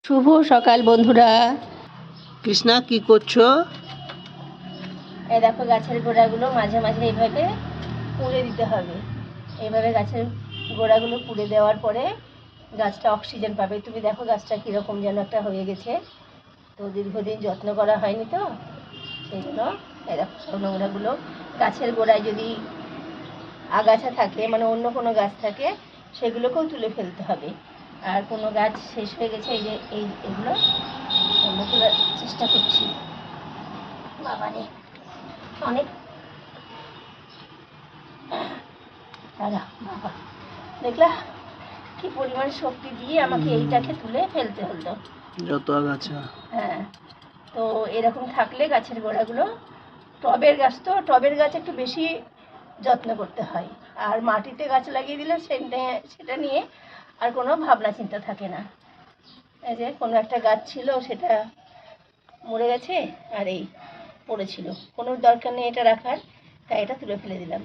শুভ সকাল বন্ধুরা। কৃষ্ণা কি করছো? এই দেখো গাছের গোড়াগুলো মাঝে মাঝে এইভাবে পুড়ে দিতে হবে। এইভাবে গাছের গোড়াগুলো পুড়ে দেওয়ার পরে গাছটা অক্সিজেন পাবে। তুমি দেখো গাছটা কীরকম যেন একটা হয়ে গেছে, তো দীর্ঘদিন যত্ন করা হয়নি, তো সেই জন্য এই দেখো সব নোংরাগুলো গাছের গোড়ায় যদি আগাছা থাকে, মানে অন্য কোনো গাছ থাকে, সেগুলোকেও তুলে ফেলতে হবে। আর কোনো গাছ শেষ হয়ে গেছে, এই যে এগুলো এগুলো তোলার চেষ্টা করছি। বাবারে অনেক দাদা, বাবা দেখলা কি পরিমাণ শক্তি দিয়ে আমাকে এইটাকে তুলে ফেলতে হলো। যত আগাছা, হ্যাঁ, তো এরকম থাকলে গাছের গোড়াগুলো, টবের গাছ তো টবের গাছ একটু বেশি যত্ন করতে হয়, আর মাটিতে গাছ লাগিয়ে দিলে সেটা নিয়ে আর কোনো ভাবনা চিন্তা থাকে না। এই যে কোনো একটা গাছ ছিল, সেটা মরে গেছে, আর এই পড়েছিল, কোনো দরকার নেই এটা রাখার, তাই এটা তুলে ফেলে দিলাম।